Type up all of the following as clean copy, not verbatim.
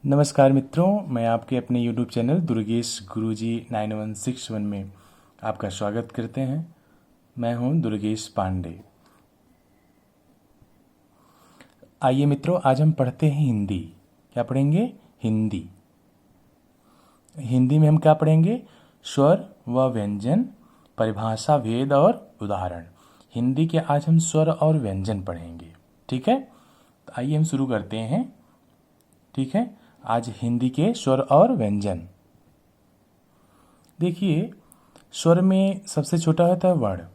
नमस्कार मित्रों, मैं आपके अपने YouTube चैनल दुर्गेश गुरुजी 9161 में आपका स्वागत करते हैं। मैं हूं दुर्गेश पांडे। आइए मित्रों, आज हम पढ़ते हैं हिंदी। क्या पढ़ेंगे? हिंदी। हिंदी में हम क्या पढ़ेंगे? स्वर व व्यंजन, परिभाषा, भेद और उदाहरण। हिंदी के आज हम स्वर और व्यंजन पढ़ेंगे। ठीक है, तो आइए हम शुरू करते हैं। ठीक है, आज हिंदी के स्वर और व्यंजन। देखिए, स्वर में सबसे छोटा होता है वर्ण।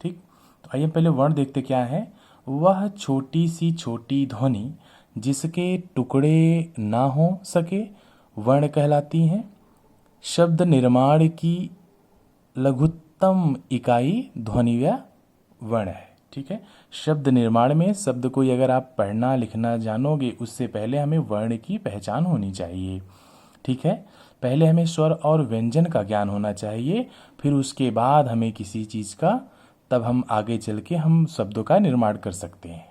ठीक, तो आइए पहले वर्ण देखते क्या है। वह छोटी सी छोटी ध्वनि जिसके टुकड़े ना हो सके वर्ण कहलाती हैं। शब्द निर्माण की लघुत्तम इकाई ध्वनि व वर्ण है। ठीक है, शब्द निर्माण में शब्द को अगर आप पढ़ना लिखना जानोगे उससे पहले हमें वर्ण की पहचान होनी चाहिए। ठीक है, पहले हमें स्वर और व्यंजन का ज्ञान होना चाहिए, फिर उसके बाद हमें किसी चीज़ का, तब हम आगे चल के हम शब्दों का निर्माण कर सकते हैं।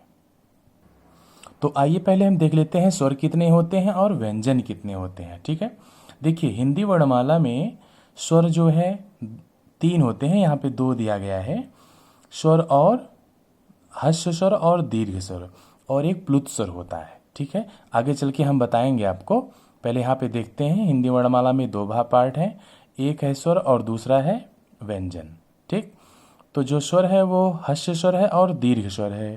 तो आइए पहले हम देख लेते हैं स्वर कितने होते हैं और व्यंजन कितने होते हैं। ठीक है, देखिए हिंदी वर्णमाला में स्वर जो है 3 होते हैं, यहाँ पे 2 दिया गया है। स्वर और ह्रस्व स्वर और दीर्घ स्वर, और एक प्लुत स्वर होता है। ठीक है, आगे चल के हम बताएंगे आपको। पहले यहाँ पे देखते हैं, हिंदी वर्णमाला में 2 पार्ट हैं, एक है स्वर और दूसरा है व्यंजन। ठीक, तो जो स्वर है वो ह्रस्व स्वर है और दीर्घ स्वर है।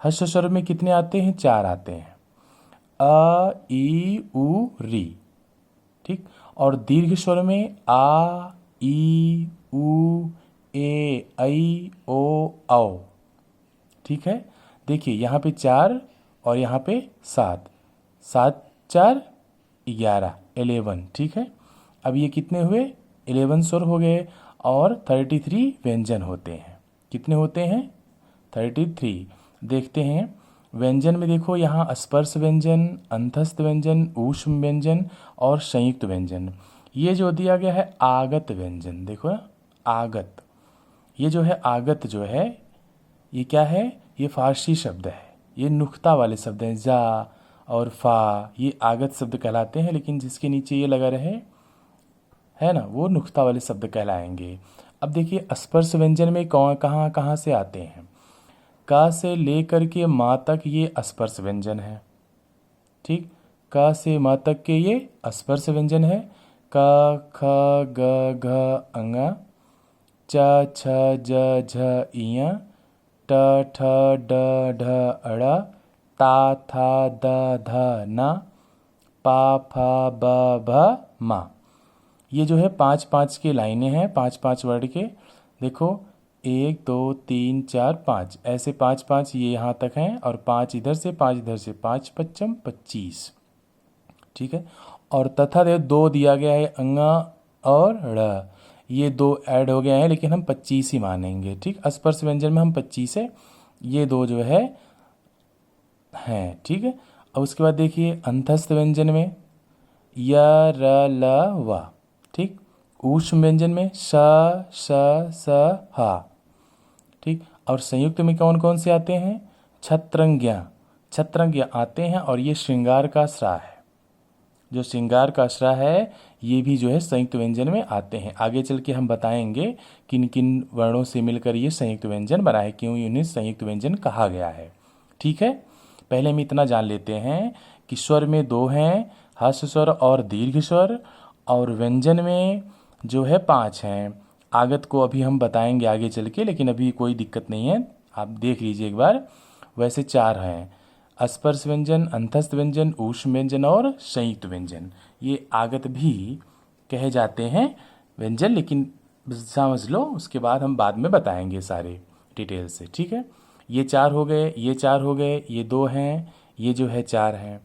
ह्रस्व स्वर में कितने आते हैं? 4 आते हैं, अ ई उ री। ठीक, और दीर्घ स्वर में आ ई उ ए ऐ ओ औ। ठीक है, देखिए यहाँ पे 4 और यहाँ पे 7, 7 4 11, 11। ठीक है, अब ये कितने हुए? 11 स्वर हो गए और 33 व्यंजन होते हैं। कितने होते हैं? 33। देखते हैं व्यंजन में, देखो यहाँ स्पर्श व्यंजन, अंतस्थ व्यंजन, ऊष्म व्यंजन और संयुक्त व्यंजन। ये जो दिया गया है आगत व्यंजन, देखो आगत, ये जो है आगत जो है ये क्या है? ये फारसी शब्द है। ये नुक्ता वाले शब्द हैं, जा और फा, ये आगत शब्द कहलाते हैं, लेकिन जिसके नीचे ये लगा रहे है ना, वो नुक्ता वाले शब्द कहलाएंगे। अब देखिए स्पर्श व्यंजन में कौन कहाँ कहाँ से आते हैं। का से लेकर के माँ तक ये स्पर्श व्यंजन है। ठीक, का से माँ तक के ये स्पर्श व्यंजन है। क ख ग घ अंगा, च छ ज झ इया, ट ठ ड ढ अड़ा, ता था द ध ना, पा फा ब भ मा। ये जो है 5-5 के लाइनें हैं, 5-5 वर्ड के। देखो 1 2 3 4 5, ऐसे 5-5 ये यहाँ तक हैं, और 5 इधर से 5 इधर से, 5 पच्चम 25। ठीक है, और तथा 2 दिया गया है, अंगा और ड़, ये 2 ऐड हो गए हैं, लेकिन हम 25 ही मानेंगे। ठीक, स्पर्श व्यंजन में हम 25 है, ये 2 जो है हैं। ठीक है, अब उसके बाद देखिए अंतस्थ व्यंजन में य र ल व। ठीक, ऊष्म व्यंजन में स स स हा। ठीक, और संयुक्त में कौन कौन से आते हैं? छत्रंग्या, छत्रंग्या आते हैं, और ये श्रृंगार का श्रा है। जो श्रृंगार का श्रा है ये भी जो है संयुक्त व्यंजन में आते हैं। आगे चल के हम बताएंगे किन किन वर्णों से मिलकर ये संयुक्त व्यंजन बना है, क्यों इन्हें संयुक्त व्यंजन कहा गया है। ठीक है, पहले हम इतना जान लेते हैं कि स्वर में 2 हैं, ह्रस्व स्वर और दीर्घ स्वर, और व्यंजन में जो है 5 हैं। आगत को अभी हम बताएंगे आगे चल के, लेकिन अभी कोई दिक्कत नहीं है, आप देख लीजिए एक बार। वैसे 4 हैं, स्पर्श व्यंजन, अंतस्थ व्यंजन, ऊष्म व्यंजन और संयुक्त व्यंजन। ये आगत भी कहे जाते हैं व्यंजन, लेकिन समझ लो, उसके बाद हम बाद में बताएंगे सारे डिटेल से। ठीक है, ये 4 हो गए, ये 4 हो गए, ये 2 हैं, ये जो है 4 हैं।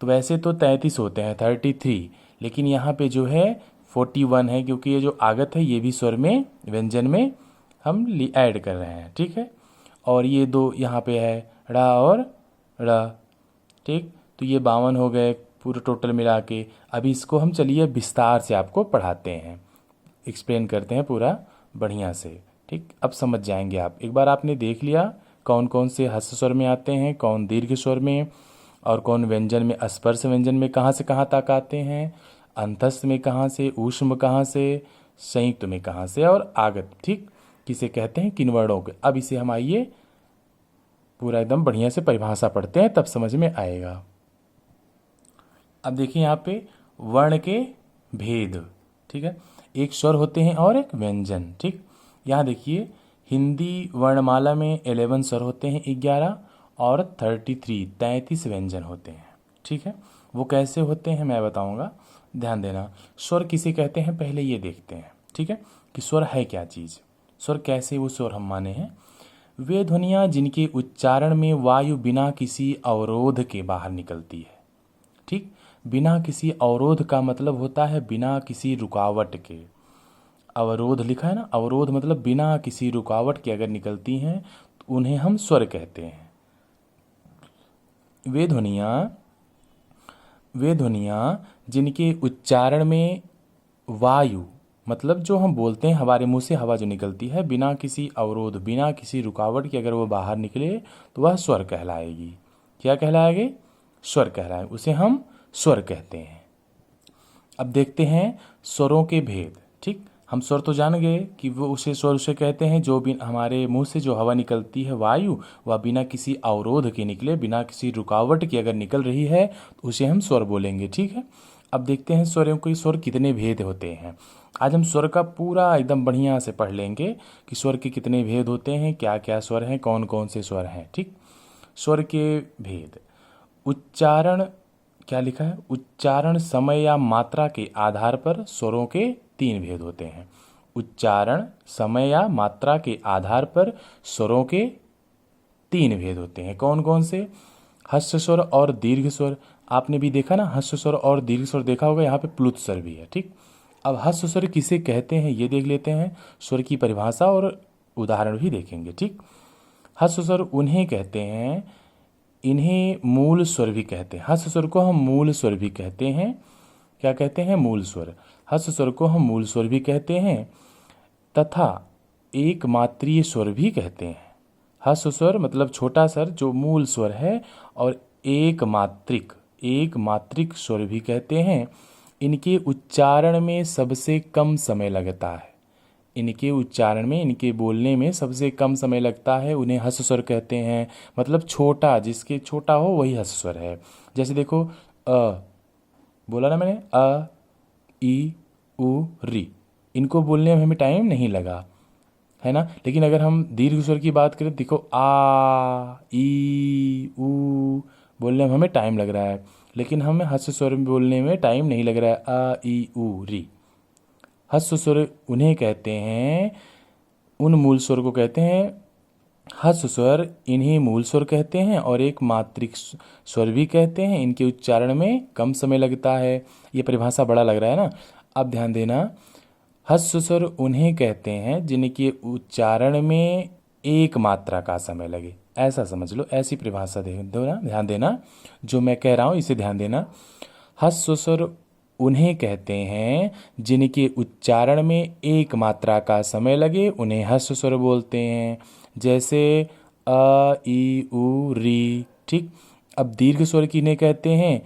तो वैसे तो 33 होते हैं, 33, लेकिन यहाँ पे जो है 41 है, क्योंकि ये जो आगत है ये भी स्वर में व्यंजन में हम ऐड कर रहे हैं। ठीक है, और ये 2 यहाँ पे है, ड़ा और ड़ा। ठीक, तो ये 52 हो गए पूरे टोटल मिला के। अभी इसको हम चलिए विस्तार से आपको पढ़ाते हैं, एक्सप्लेन करते हैं पूरा बढ़िया से। ठीक, अब समझ जाएंगे आप। एक बार आपने देख लिया कौन कौन से ह्रस्व स्वर में आते हैं, कौन दीर्घ स्वर में, और कौन व्यंजन में, स्पर्श व्यंजन में कहाँ से कहाँ तक आते हैं, अंतस्थ में कहाँ से, ऊष्म कहाँ से, संयुक्त में कहाँ से, और आगत, ठीक, किसे कहते हैं, किन वर्णों के। अब इसे हम आइए पूरा एकदम बढ़िया से परिभाषा पढ़ते हैं, तब समझ में आएगा। अब देखिए यहाँ पे वर्ण के भेद, ठीक है, एक स्वर होते हैं और एक व्यंजन, ठीक। यहाँ देखिए हिंदी वर्णमाला में 11 स्वर होते हैं, 11, और 33 व्यंजन होते हैं, ठीक है। वो कैसे होते हैं मैं बताऊंगा, ध्यान देना। स्वर किसे कहते हैं पहले ये देखते हैं, ठीक है, कि स्वर है क्या चीज़। स्वर कैसे वो स्वर हम माने हैं, वे ध्वनियाँ जिनके उच्चारण में वायु बिना किसी अवरोध के बाहर निकलती है, ठीक। बिना किसी अवरोध का मतलब होता है बिना किसी रुकावट के। अवरोध लिखा है ना, अवरोध मतलब बिना किसी रुकावट के अगर निकलती हैं तो उन्हें हम स्वर कहते हैं। वे ध्वनियाँ जिनके उच्चारण में वायु मतलब जो हम बोलते हैं हमारे मुंह से हवा जो निकलती है बिना किसी अवरोध, बिना किसी रुकावट के अगर वो बाहर निकले तो वह स्वर कहलाएगी। क्या कहलाएगी, स्वर कहलाएगी, उसे हम स्वर कहते हैं। अब देखते हैं स्वरों के भेद, ठीक। हम स्वर तो जान गए कि वो उसे स्वर उसे कहते हैं जो भी हमारे मुंह से जो हवा निकलती है वायु, वह बिना किसी अवरोध के निकले, बिना किसी रुकावट के अगर निकल रही है तो उसे हम स्वर बोलेंगे, ठीक है। अब देखते हैं स्वरों के स्वर कितने भेद होते हैं। आज हम स्वर का पूरा एकदम बढ़िया से पढ़ लेंगे कि स्वर के कितने भेद होते हैं, क्या क्या स्वर हैं, कौन कौन से स्वर हैं, ठीक। स्वर के भेद, उच्चारण, क्या लिखा है, उच्चारण समय या मात्रा के आधार पर स्वरों के 3 भेद होते हैं। उच्चारण समय या मात्रा के आधार पर स्वरों के 3 भेद होते हैं। कौन कौन से, हस्व स्वर और दीर्घ स्वर। आपने भी देखा ना, हस्व स्वर और दीर्घ स्वर देखा होगा, यहाँ पे प्लुत स्वर भी है, ठीक। अब हस्व स्वर किसे कहते हैं ये देख लेते हैं, स्वर की परिभाषा और उदाहरण भी देखेंगे, ठीक। हस्व स्वर उन्हें कहते हैं, इन्हें मूल स्वर भी कहते हैं। हस्व स्वर को हम मूल स्वर भी कहते हैं। क्या कहते हैं, मूल स्वर। हस्व स्वर को हम मूल स्वर भी कहते हैं तथा एक मात्रीय स्वर भी कहते हैं। हस्व स्वर मतलब छोटा स्वर जो मूल स्वर है, और एक मात्रिक स्वर भी कहते हैं। इनके उच्चारण में सबसे कम समय लगता है, इनके उच्चारण में, इनके बोलने में सबसे कम समय लगता है, उन्हें हस्व स्वर कहते हैं। मतलब छोटा, जिसके छोटा हो वही हस्व स्वर है। जैसे देखो बोला ना मैंने, अ ई उ री, इनको बोलने में हमें टाइम नहीं लगा, है ना। लेकिन अगर हम दीर्घ स्वर की बात करें, देखो आ ई उ बोलने में हमें टाइम लग रहा है, लेकिन हमें हस्व स्वर बोलने में टाइम नहीं लग रहा है, आ ई उ री। हस्व स्वर उन्हें कहते हैं, उन मूल स्वर को कहते हैं हस्व स्वर, इन्हीं मूल स्वर कहते हैं और एक मात्रिक स्वर भी कहते हैं। इनके उच्चारण में कम समय लगता है। ये परिभाषा बड़ा लग रहा है ना। अब ध्यान देना, हस्व स्वर उन्हें कहते हैं जिनके उच्चारण में एक मात्रा का समय लगे, ऐसा समझ लो, ऐसी परिभाषा दे दो ना, ध्यान देना जो मैं कह रहा हूँ इसे ध्यान देना। हस्व स्वर उन्हें कहते हैं जिनके उच्चारण में एक मात्रा का समय लगे, उन्हें हस्व स्वर बोलते हैं। जैसे अ ई उ री, ठीक। अब दीर्घ स्वर किन्हें कहते हैं,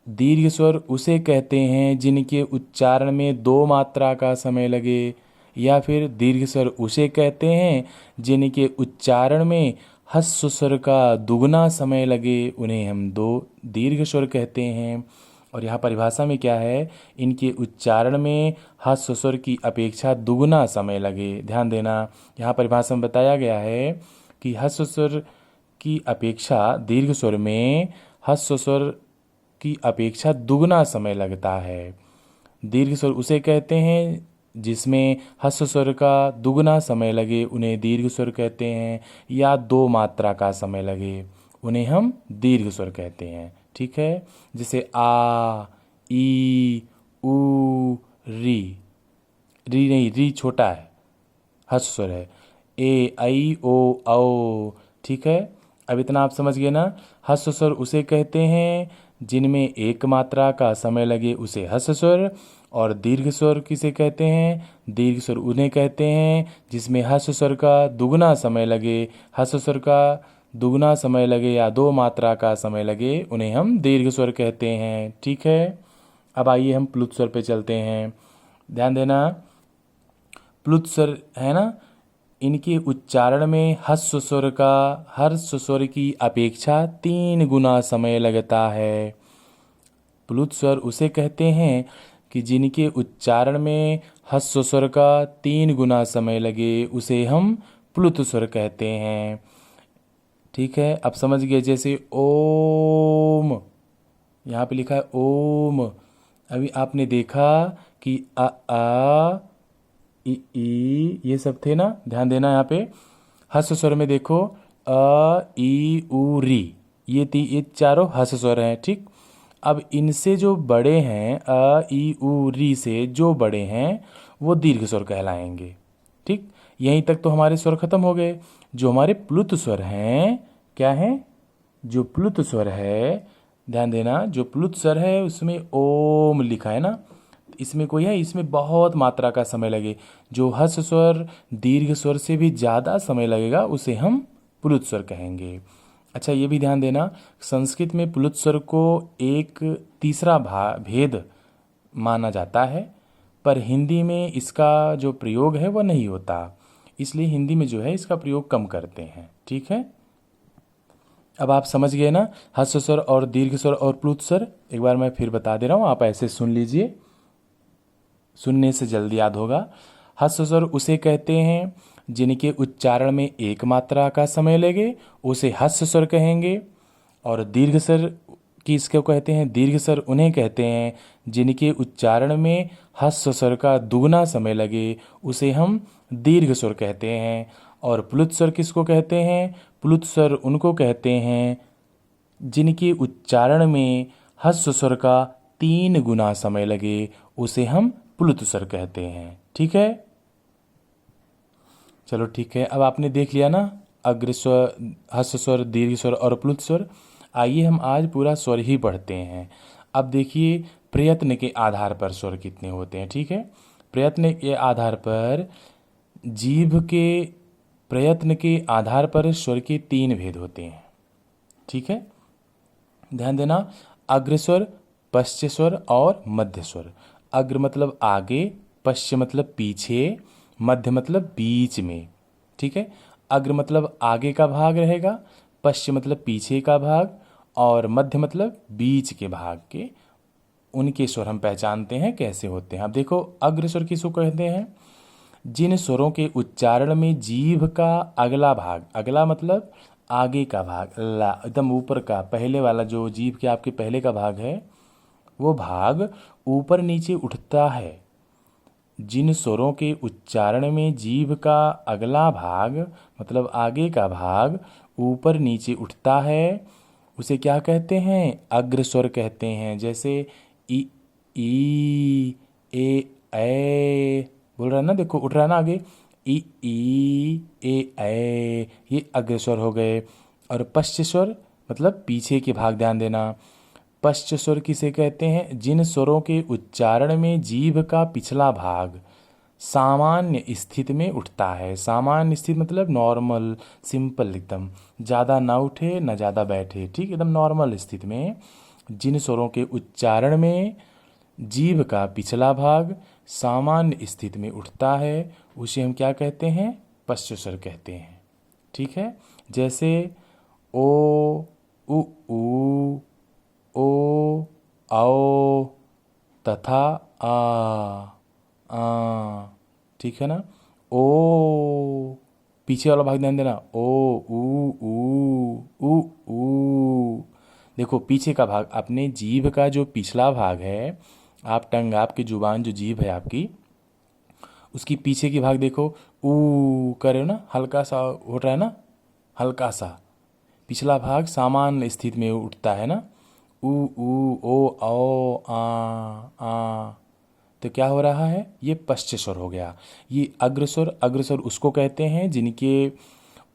दीर्घ स्वर उसे कहते हैं जिनके उच्चारण में 2 मात्रा का समय लगे, या फिर दीर्घ स्वर उसे कहते हैं जिनके उच्चारण में हस्व स्वर का दुगना समय लगे, उन्हें हम 2 दीर्घ स्वर कहते हैं। और यहाँ परिभाषा में क्या है, इनके उच्चारण में हस्व स्वर की अपेक्षा दुगना समय लगे। ध्यान देना, यहाँ परिभाषा में बताया गया है कि हस्व स्वर की अपेक्षा दीर्घ स्वर में हस्व स्वर की अपेक्षा दुगना समय लगता है। दीर्घ स्वर उसे कहते हैं जिसमें हस्व स्वर का दुगना समय लगे, उन्हें दीर्घ स्वर कहते हैं। या 2 मात्रा का समय लगे, उन्हें हम दीर्घ स्वर कहते हैं, ठीक है। जैसे आ ई उ री, री नहीं, री छोटा है, हस्व स्वर है। ए आई ओ औ, ठीक है। अब इतना आप समझ गए ना। हस्व स्वर उसे कहते हैं जिनमें एक मात्रा का समय लगे, उसे हस्व स्वर। और दीर्घ स्वर किसे कहते हैं, दीर्घ स्वर उन्हें कहते हैं जिसमें हस्व स्वर का दुगना समय लगे। हस्व स्वर का दुगना समय लगे या दो मात्रा का समय लगे उन्हें हम दीर्घ स्वर कहते हैं। ठीक है, अब आइए हम प्लुत स्वर पे चलते हैं। ध्यान देना, प्लुत स्वर है ना, इनके उच्चारण में हस्व स्वर का हर्ष स्वर की अपेक्षा 3 गुना समय लगता है। प्लुत स्वर उसे कहते हैं कि जिनके उच्चारण में हस्व स्वर का 3 गुना समय लगे, उसे हम प्लुत स्वर कहते हैं। ठीक है, अब समझ गए। जैसे ओम, यहाँ पे लिखा है ओम। अभी आपने देखा कि आ ई ये सब थे ना, ध्यान देना यहाँ पे। हस्व स्वर में देखो ई उ री, ये चारों हस्व स्वर हैं। ठीक, अब इनसे जो बड़े हैं ई उ री से जो बड़े हैं वो दीर्घ स्वर कहलाएंगे। ठीक, यहीं तक तो हमारे स्वर खत्म हो गए। जो हमारे प्लुत स्वर हैं, क्या हैं, जो प्लुत स्वर है, ध्यान देना, जो प्लुत स्वर है उसमें ओम लिखा है ना, इसमें कोई है, इसमें बहुत मात्रा का समय लगे। जो हस्व स्वर दीर्घ स्वर से भी ज़्यादा समय लगेगा उसे हम प्लुत स्वर कहेंगे। अच्छा, ये भी ध्यान देना, संस्कृत में प्लुत स्वर को एक तीसरा भेद माना जाता है, पर हिंदी में इसका जो प्रयोग है वह नहीं होता, इसलिए हिंदी में जो है इसका प्रयोग कम करते हैं। ठीक है, अब आप समझ गए ना हस्व स्वर और दीर्घ स्वर और प्लुत स्वर। एक बार मैं फिर बता दे रहा हूँ, आप ऐसे सुन लीजिए, सुनने से जल्दी याद होगा। हस्व स्वर उसे कहते हैं जिनके उच्चारण में एक मात्रा का समय लगे, उसे हस्व स्वर कहेंगे। और दीर्घ स्वर किसको कहते हैं, दीर्घ स्वर उन्हें कहते हैं जिनके उच्चारण में हस्व स्वर का दुगना समय लगे, उसे हम दीर्घ स्वर कहते हैं। और प्लुत स्वर किसको कहते हैं, प्लुत स्वर उनको कहते हैं जिनके उच्चारण में हस्व स्वर का 3 गुना समय लगे, उसे हम प्लुत स्वर कहते हैं। ठीक है, चलो ठीक है, अब आपने देख लिया ना अग्र स्वर, हस्व स्वर, दीर्घ स्वर और प्लुत स्वर। आइए हम आज पूरा स्वर ही पढ़ते हैं। अब देखिए प्रयत्न के आधार पर स्वर कितने होते हैं। ठीक है, प्रयत्न के आधार पर, जीभ के प्रयत्न के आधार पर स्वर के 3 भेद होते हैं। ठीक है, ध्यान देना, अग्र स्वर, पश्च स्वर और मध्य स्वर। अग्र मतलब आगे, पश्च मतलब पीछे, मध्य मतलब बीच में। ठीक है, अग्र मतलब आगे का भाग रहेगा, पश्च मतलब पीछे का भाग, और मध्य मतलब बीच के भाग के। उनके स्वर हम पहचानते हैं कैसे होते हैं। अब देखो अग्र स्वर किसको कहते हैं, जिन स्वरों के उच्चारण में जीभ का अगला भाग, अगला मतलब आगे का भाग, ला एकदम ऊपर का पहले वाला, जो जीभ के आपके पहले का भाग है वो भाग ऊपर नीचे उठता है। जिन स्वरों के उच्चारण में जीभ का अगला भाग मतलब आगे का भाग ऊपर नीचे उठता है, उसे क्या कहते हैं, अग्र स्वर कहते हैं। जैसे ई ई ए बोल रहा है ना, देखो उठ रहा है ना आगे, ई ए, ये अग्र स्वर हो गए। और पश्च स्वर मतलब पीछे के भाग, ध्यान देना, पश्च स्वर किसे कहते हैं, जिन स्वरों के उच्चारण में जीभ का पिछला भाग सामान्य स्थिति में उठता है। सामान्य स्थिति मतलब नॉर्मल, सिंपल, एकदम ज़्यादा ना उठे ना ज़्यादा बैठे। ठीक, एकदम नॉर्मल स्थिति में जिन स्वरों के उच्चारण में जीभ का पिछला भाग सामान्य स्थिति में उठता है, उसे हम क्या कहते हैं, पश्च स्वर कहते हैं। ठीक है, जैसे ओ, उ, ओ, आओ तथा आ। ठीक है ना, ओ पीछे वाला भाग ध्यान देना, ओ ऊ। देखो पीछे का भाग अपने जीभ का जो पिछला भाग है, आप टंग, आपकी जुबान जो जीभ है आपकी, उसकी पीछे की भाग देखो, ऊ कर रहे हो ना, हल्का सा हो रहा है ना, हल्का सा पिछला भाग सामान्य स्थिति में उठता है ना, ऊ ओ आ। तो क्या हो रहा है, ये पश्च स्वर हो गया। ये अग्रस्वर, अग्रस्वर उसको कहते हैं जिनके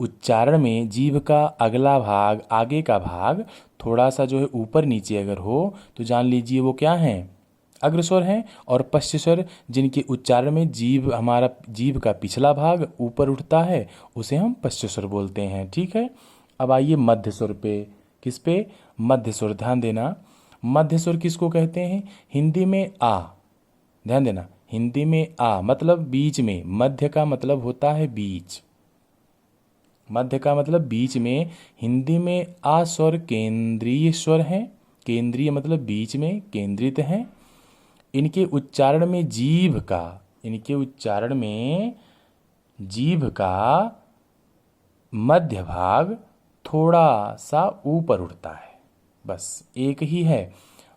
उच्चारण में जीभ का अगला भाग, आगे का भाग थोड़ा सा जो है ऊपर नीचे अगर हो तो जान लीजिए वो क्या हैं, अग्रस्वर हैं। और पश्च स्वर जिनके उच्चारण में जीभ, हमारा जीभ का पिछला भाग ऊपर उठता है, उसे हम पश्च स्वर बोलते हैं। ठीक है, अब आइए मध्य स्वर पे। किस पे? मध्य स्वर। ध्यान देना, मध्य स्वर किसको कहते हैं? हिंदी में आ। ध्यान देना, हिंदी में आ मतलब बीच में। मध्य का मतलब होता है बीच। मध्य का मतलब बीच में। हिंदी में आ स्वर केंद्रीय स्वर है। केंद्रीय मतलब बीच में, केंद्रित है। इनके उच्चारण में जीभ का, इनके उच्चारण में जीभ का मध्य भाग थोड़ा सा ऊपर उठता है। बस एक ही है,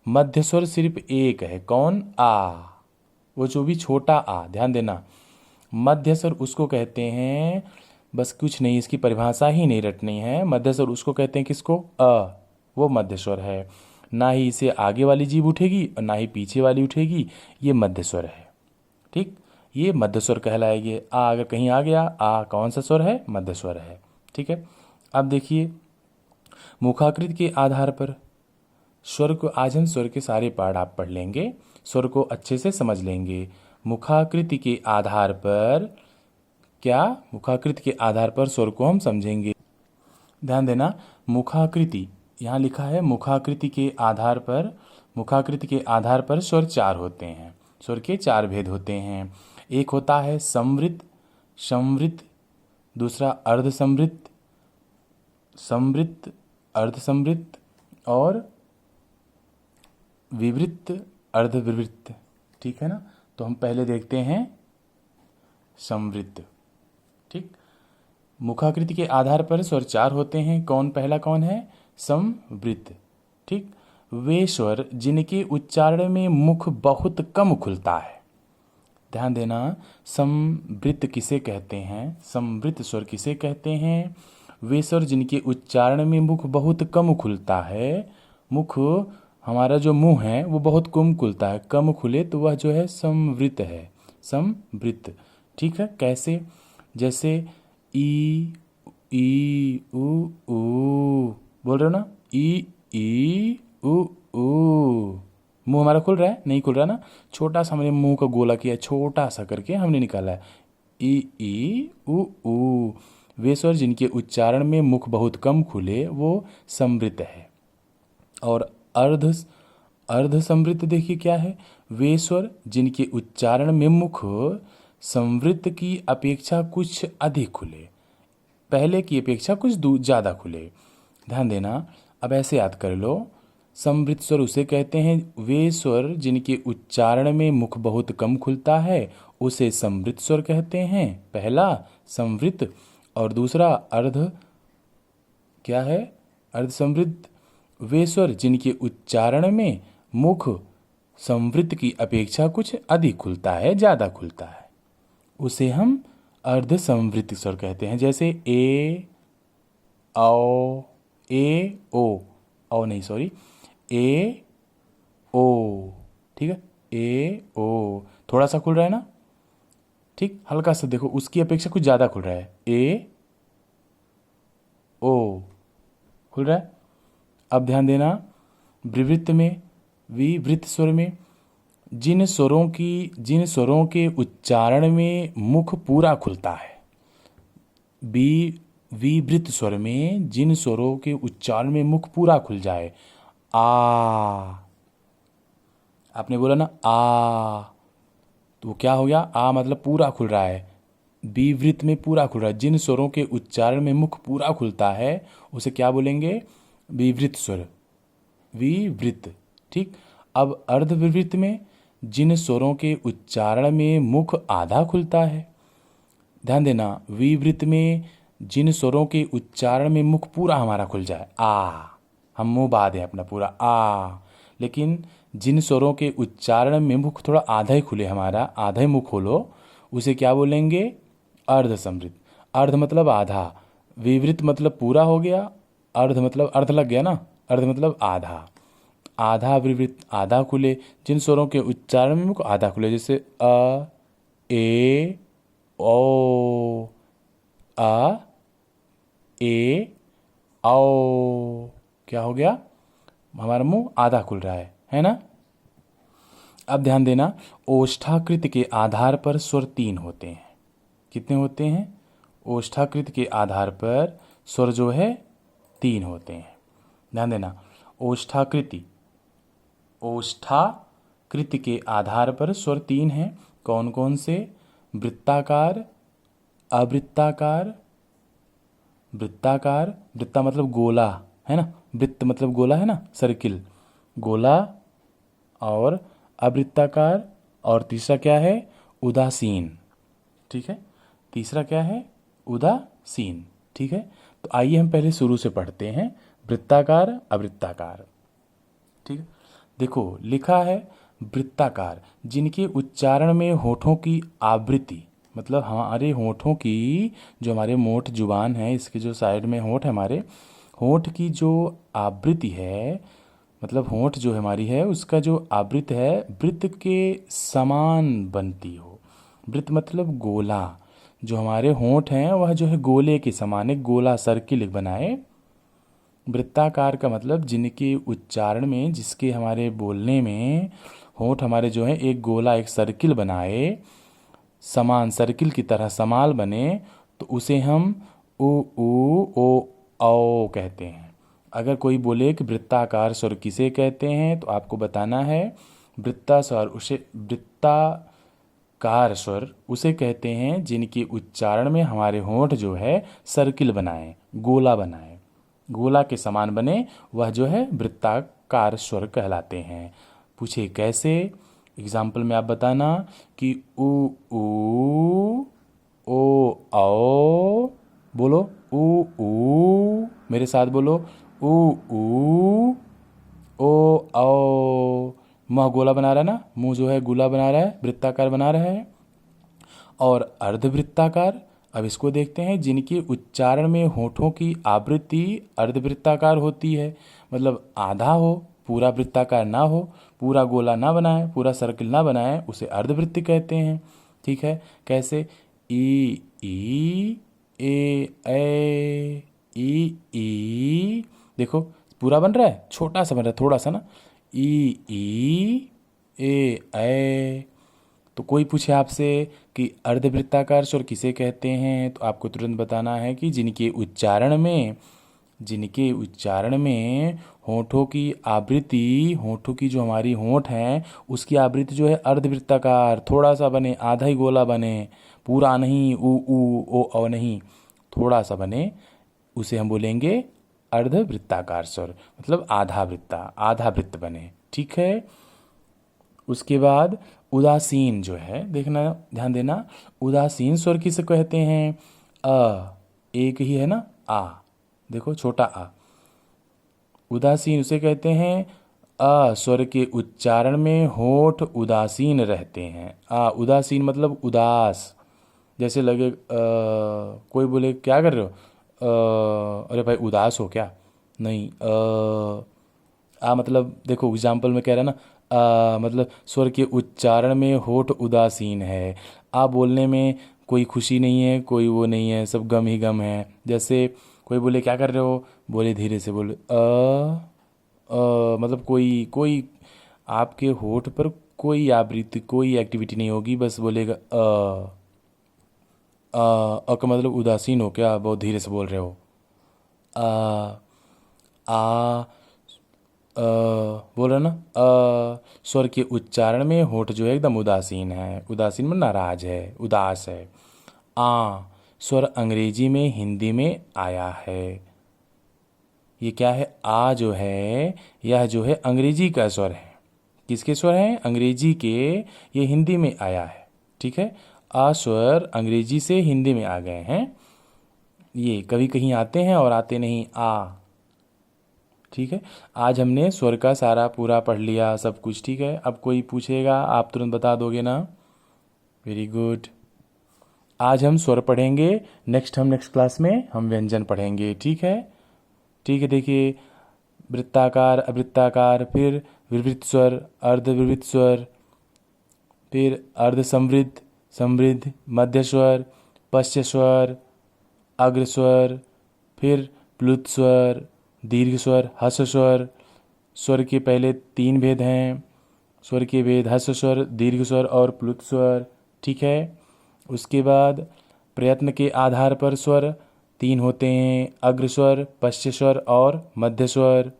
मध्य स्वर सिर्फ एक है। कौन? आ। वो जो भी छोटा आ, ध्यान देना, मध्य स्वर उसको कहते हैं, बस कुछ नहीं, इसकी परिभाषा ही नहीं रटनी है। मध्य स्वर उसको कहते हैं किसको? अ। वो मध्य स्वर है। ना ही इसे आगे वाली जीभ उठेगी और ना ही पीछे वाली उठेगी, ये मध्य स्वर है। ठीक, ये मध्य स्वर कहलाएंगे। आ अगर कहीं आ गया, आ कौन सा स्वर है? मध्य स्वर है। ठीक है, अब देखिए मुखाकृति के आधार पर स्वर को, आज हम स्वर के सारे पाठ आप पढ़ लेंगे, स्वर को अच्छे से समझ लेंगे। मुखाकृति के आधार पर क्या? मुखाकृति के आधार पर स्वर को हम समझेंगे। ध्यान देना, मुखाकृति यहाँ लिखा है, मुखाकृति के आधार पर, मुखाकृति के आधार पर स्वर चार होते हैं। स्वर के चार भेद होते हैं। एक होता है समवृत, संवृत, दूसरा अर्ध समवृत, समवृत, अर्ध समवृत और विवृत, अर्ध विवृत। ठीक है ना, तो हम पहले देखते हैं समवृत। ठीक, मुखाकृति के आधार पर स्वर चार होते हैं। कौन? पहला कौन है? समवृत। ठीक, वे स्वर जिनके उच्चारण में मुख बहुत कम खुलता है। ध्यान देना, समवृत किसे कहते हैं? समवृत स्वर किसे कहते हैं? वे स्वर जिनके उच्चारण में मुख बहुत कम खुलता है। मुख, हमारा जो मुंह है वो बहुत कम खुलता है, कम खुले तो वह जो है समवृत है, समवृत। ठीक है, कैसे? जैसे ई, ऊ बोल रहे हो ना, ई ऊ। मुंह हमारा खुल रहा है? नहीं खुल रहा ना, छोटा सा हमने मुंह का गोला किया, छोटा सा करके हमने निकाला है ई ऊ। वे स्वर जिनके उच्चारण में मुख बहुत कम खुले वो समवृत है। और अर्ध, अर्ध समवृत देखिए क्या है? वे स्वर जिनके उच्चारण में मुख समवृत की अपेक्षा कुछ अधिक खुले, पहले की अपेक्षा कुछ ज़्यादा खुले। ध्यान देना, अब ऐसे याद कर लो, समवृत स्वर उसे कहते हैं, वे स्वर जिनके उच्चारण में मुख बहुत कम खुलता है उसे समवृत स्वर कहते हैं। पहला समवृत और दूसरा अर्ध, क्या है? अर्ध समवृत। वे स्वर जिनके उच्चारण में मुख समवृत की अपेक्षा कुछ अधिक खुलता है, ज़्यादा खुलता है, उसे हम अर्ध समवृत स्वर कहते हैं। जैसे ए औ, ए ओ नहीं सॉरी, ए ओ। ठीक है, ए ओ थोड़ा सा खुल रहा है ना, ठीक, हल्का सा देखो, उसकी अपेक्षा कुछ ज़्यादा खुल रहा है। ए ओ खुल रहा है। अब ध्यान देना, विवृत में, विवृत स्वर में जिन स्वरों के उच्चारण में मुख पूरा खुलता है। विवृत स्वर में जिन स्वरों के उच्चारण में मुख पूरा खुल जाए। आ, आपने बोला ना आ, तो क्या हो गया? आ मतलब पूरा खुल रहा है। विवृत में पूरा खुल रहा है, जिन स्वरों के उच्चारण में मुख पूरा खुलता है उसे क्या बोलेंगे? विवृत स्वर, विवृत। ठीक, अब अर्ध विवृत में जिन स्वरों के उच्चारण में मुख आधा खुलता है। ध्यान देना, विवृत में जिन स्वरों के उच्चारण में मुख पूरा हमारा खुल जाए, आ, हम मुंह बांध हैं अपना पूरा आ, लेकिन जिन स्वरों के उच्चारण में मुख थोड़ा आधा ही खुले, हमारा आधा ही मुख खोलो, उसे क्या बोलेंगे? अर्ध समवृत। अर्ध मतलब आधा, विवृत मतलब पूरा हो गया, अर्ध मतलब अर्ध लग गया ना, अर्ध मतलब आधा। आधा विवृत, आधा खुले, जिन स्वरों के उच्चारण में मुख आधा खुले, जैसे अ, ए ओ, आ, ए आओ। क्या हो गया? हमारा मुंह आधा खुल रहा है ना। अब ध्यान देना, ओष्ठाकृति के आधार पर स्वर तीन होते हैं। कितने होते हैं? ओष्ठाकृति के आधार पर स्वर जो है 3 होते हैं। ध्यान देना, ओष्ठाकृति, ओष्ठाकृति के आधार पर स्वर 3 हैं। कौन कौन से? वृत्ताकार, अवृत्ताकार, वृत्ताकार, वृत्ता मतलब गोला है ना, वृत्त मतलब गोला है ना, सर्किल, गोला, और अवृत्ताकार, और तीसरा क्या है? उदासीन। ठीक है, तीसरा क्या है? उदासीन। ठीक है, तो आइए हम पहले शुरू से पढ़ते हैं, वृत्ताकार, अवृत्ताकार। ठीक है, देखो लिखा है वृत्ताकार, जिनके उच्चारण में होठों की आवृत्ति, मतलब हमारे होठों की, जो हमारे मोट जुबान है, इसके जो साइड में होठ है, हमारे होठ की जो आवृत्ति है, मतलब होठ जो हमारी है उसका जो आवृत्ति है वृत्त के समान बनती हो। वृत्त मतलब गोला, जो हमारे होठ हैं वह जो है गोले के समान, एक गोला सर्किल बनाए। वृत्ताकार का मतलब जिनके उच्चारण में, जिसके हमारे बोलने में होठ हमारे जो है एक गोला, एक सर्किल बनाए, समान सर्किल की तरह समाल बने, तो उसे हम ओ औ कहते हैं। अगर कोई बोले कि वृत्ताकार स्वर किसे कहते हैं, तो आपको बताना है वृत्ता स्वर, उसे वृत्ताकार स्वर उसे कहते हैं जिनके उच्चारण में हमारे होंठ जो है सर्किल बनाए, गोला बनाए, गोला के समान बने, वह जो है वृत्ताकार स्वर कहलाते हैं। पूछे कैसे? एग्जाम्पल में आप बताना कि ऊ ओ आओ, बोलो ऊ, मेरे साथ बोलो ऊ ओ आओ। मुँह गोला बना रहा है ना, मुंह जो है गोला बना रहा है, वृत्ताकार बना रहा है। और अर्धवृत्ताकार, अब इसको देखते हैं, जिनके उच्चारण में होठों की आवृत्ति अर्धवृत्ताकार होती है, मतलब आधा हो, पूरा वृत्ताकार ना हो, पूरा गोला ना बनाए, पूरा सर्किल ना बनाए, उसे अर्धवृत्त कहते हैं। ठीक है, कैसे? ई ए देखो पूरा बन रहा है, छोटा सा बन रहा है, थोड़ा सा ना, ई ए। तो कोई पूछे आपसे कि अर्धवृत्ताकार स्वर किसे कहते हैं, तो आपको तुरंत बताना है कि जिनके उच्चारण में होठों की आवृत्ति, होठों की जो हमारी होंठ हैं उसकी आवृत्ति जो है अर्धवृत्ताकार, थोड़ा सा बने, आधा ही गोला बने, पूरा नहीं, ऊ ओ नहीं, थोड़ा सा बने, उसे हम बोलेंगे अर्धवृत्ताकार स्वर, मतलब आधा वृत्त बने। ठीक है, उसके बाद उदासीन जो है, देखना ध्यान देना, उदासीन स्वर किसे कहते हैं? एक ही है ना, आ, देखो छोटा आ, उदासीन उसे कहते हैं अ स्वर के उच्चारण में होठ उदासीन रहते हैं। उदासीन मतलब उदास, जैसे लगे कोई बोले क्या कर रहे हो, अरे भाई उदास हो क्या? नहीं, मतलब देखो एग्जाम्पल में कह रहा है ना, मतलब स्वर के उच्चारण में होठ उदासीन है, बोलने में कोई खुशी नहीं है, कोई वो नहीं है, सब गम ही गम है। जैसे कोई बोले क्या कर रहे हो, बोले धीरे से बोले मतलब कोई कोई आपके होठ पर कोई आवृत्ति, कोई एक्टिविटी नहीं होगी, बस बोलेगा का मतलब उदासीन हो क्या, बहुत धीरे से बोल रहे हो। आ बोल रहे ना, स्वर के उच्चारण में होठ जो है एकदम उदासीन है, उदासीन में नाराज है, उदास है। स्वर अंग्रेजी में हिंदी में आया है, ये क्या है? जो है, यह जो है अंग्रेजी का स्वर है। किसके स्वर हैं? अंग्रेजी के, ये हिंदी में आया है। ठीक है, स्वर अंग्रेजी से हिंदी में आ गए हैं, ये कभी कहीं आते हैं और आते नहीं, ठीक है, आज हमने स्वर का सारा पूरा पढ़ लिया सब कुछ। ठीक है, अब कोई पूछेगा आप तुरंत बता दोगे ना? Very good. आज हम स्वर पढ़ेंगे, नेक्स्ट क्लास में हम व्यंजन पढ़ेंगे। ठीक है, देखिए, वृत्ताकार, अवृत्ताकार, फिर विवृत स्वर, अर्धविवृत स्वर, फिर अर्ध समृद्ध, समृद्ध, मध्य स्वर, पश्च स्वर, अग्र स्वर, फिर प्लुत स्वर, दीर्घ स्वर, हस स्वर। स्वर के पहले 3 भेद हैं, स्वर के भेद हस स्वर, दीर्घ स्वर और प्लुत स्वर। ठीक है, उसके बाद प्रयत्न के आधार पर स्वर तीन होते हैं अग्र स्वर, पश्च स्वर और मध्य स्वर।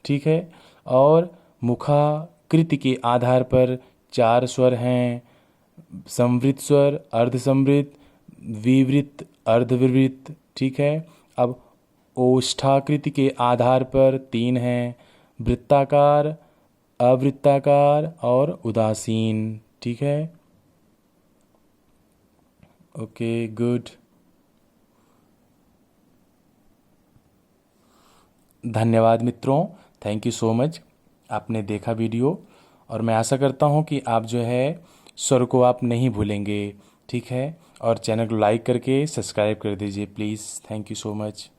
ठीक है। और मुखाकृति के आधार पर चार स्वर हैं, संवृत स्वर, अर्धसंवृत, विवृत, अर्धविवृत। ठीक है। अब ओष्ठाकृति के आधार पर तीन हैं, वृत्ताकार, अवृत्ताकार और उदासीन। ठीक है। Okay, good. धन्यवाद मित्रों, थैंक यू सो मच। आपने देखा वीडियो, और मैं आशा करता हूँ कि आप जो है स्वर को आप नहीं भूलेंगे। ठीक है। और चैनल को लाइक करके सब्सक्राइब कर दीजिए please. Thank you so much.